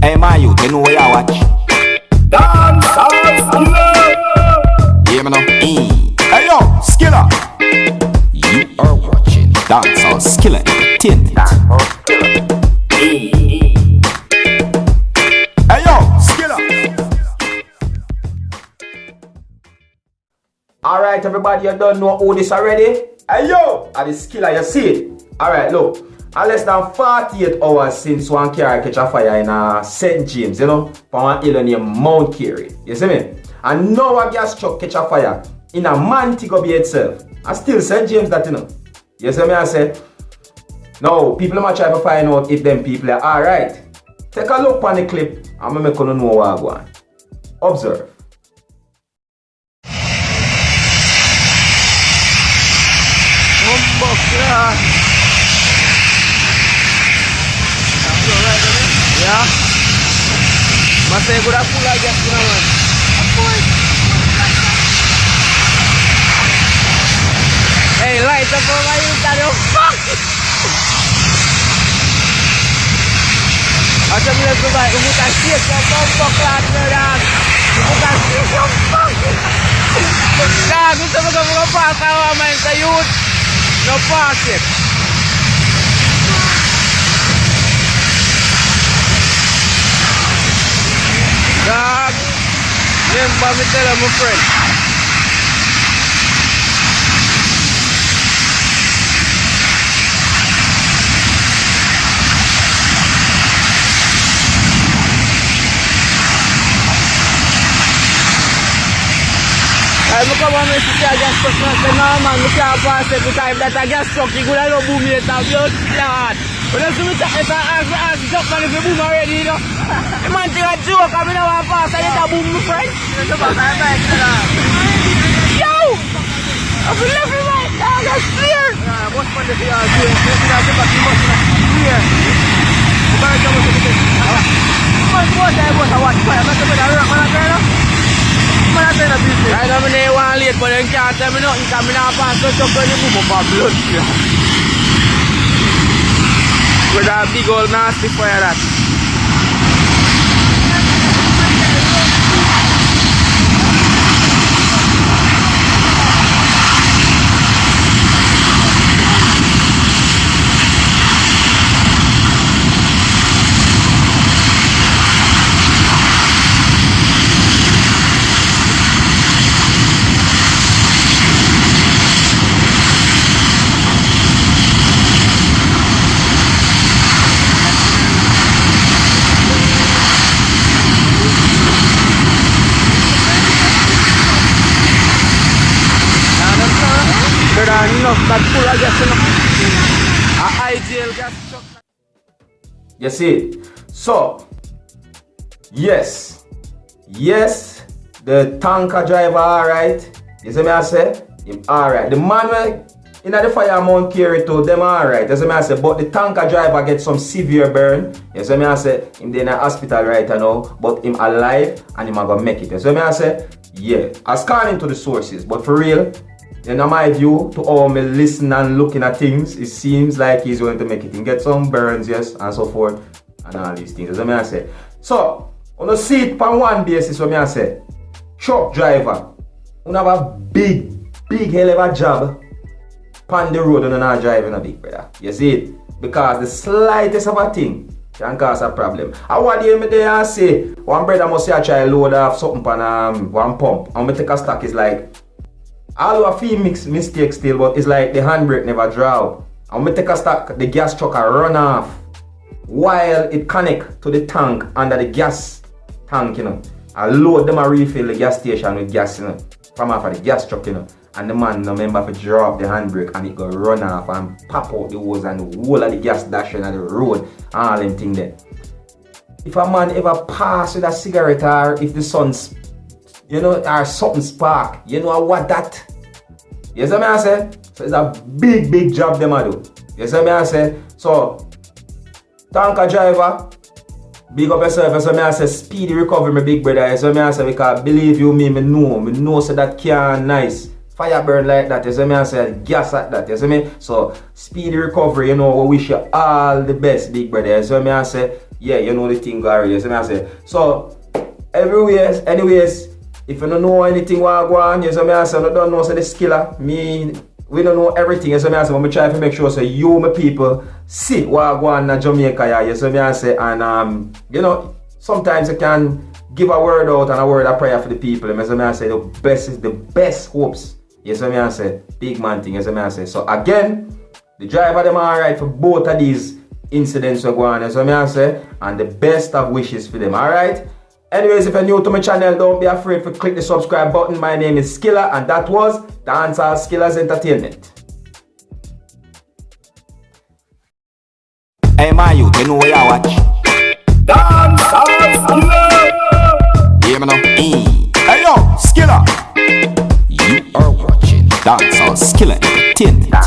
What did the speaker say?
Hey my youth, you know where you watch? Dancehall skilla. Yeah, man. Hey yo, skilla. You are watching Dancehall Skilla Entertainment. Hey yo, skilla. Alright, everybody, you don't know all this already? Hey yo, at the skilla, you see it? Alright, look. And less than 48 hours since one car catch a fire in St. James, you know, for one hill named Mount Carey. You see me? And now a gas truck catch a fire in a Montego by itself. And still St. James that, you know. You see me? I say, now, people might try to find out if them people are alright. Take a look on the clip and I'm going to know what I want. Observe. Yeah. Masih kurang pula gas kurangan. Hey, light apa main tadi? Macam bila tu baik, bukan siap kompok lah dah. Bukan siap kompok. Dah, kita bukan apa main sayur. No pocket. Dog, remember me tell my friend. Ay, mo ka mo si gas truck na sa naman, mo ka pa sa time that gas truck, igula lo bumi at blood lahat. Wala sumita ita as joke man if boom already, you know. Man, tinga joke kami na wapa sa ita boom mo friend. Ito ba kaya ba ito? Yo! I feel left right. That's clear. Yeah, boss pa siya doing. Sila sa boss na clear. Ba ka mo sa dito? Boss ay boss awat pa. Ba sa dara mana mana na business. Ay naman ni wali pa yung kata mo no, kami na pa so ni mo pa blood. With a big old nasty fire that. You see? So, yes, the tanker driver alright. You see me I say? Him alright. The man in the fire Mount Carey too, them alright. You see me I say? But the tanker driver get some severe burn. You see me I say? Him in the hospital right now, but him alive and him gonna make it. You see me I say? Yeah. According to the sources, but for real, in my view, to all me listen and looking at things, it seems like he's going to make it. He get some burns, yes, and so forth, and all these things. That's what I say. So, on a seat on one basis, what I say, truck driver, you have a big hell of a job on the road and you're not driving a big brother. You see it? Because the slightest of a thing can cause a problem. I want to hear me there and say, one brother must say I try to load off something on one pump, and we take a stock is like, all of a few mistakes still, but it's like the handbrake never draw. And when we take a stock, the gas truck run off while it connect to the tank under the gas tank, you know. I load them and refill the gas station with gas, you know, from off of the gas truck, you know. And the man no remember to drop the handbrake and it go run off and pop out the hose and the whole of the gas dashing on the road and all them thing there. If a man ever pass with a cigarette or if the sun's, you know, or something spark, you know what that? You see me I say? So it's a big job them I do. You see me I say? So, tanker driver, big up yourself. You see me I say? Speedy recovery, my big brother. You see me I say? Because believe you me know so that car nice fire burn like that, you see me, I say gas at that, you see me? So speedy recovery, you know, we wish you all the best, big brother. You see me, I say, yeah, you know the thing already, you see me, I say. So anyways, if you don't know anything what go on, you see me, I say, I don't know, so the skilla, we don't know everything, you see me, I say, but I try to make sure so you, my people, see what go on in Jamaica, yeah, you see me, I say, and you know, sometimes you can give a word out and a word of prayer for the people. You see me, I say, the best is the best hopes. You see me, I say, big man thing, you see me, I say. So again, the driver them alright for both of these incidents we go on, you see me, I say, and the best of wishes for them, alright? Anyways, if you're new to my channel, don't be afraid to click the subscribe button. My name is Skilla, and that was Dancehall Skillas Entertainment. Hey, my youth, you know where you watch? Dancehall Skilla! Hear me now? Hey, yo, Skilla! You are watching Dancehall Skilla Entertainment.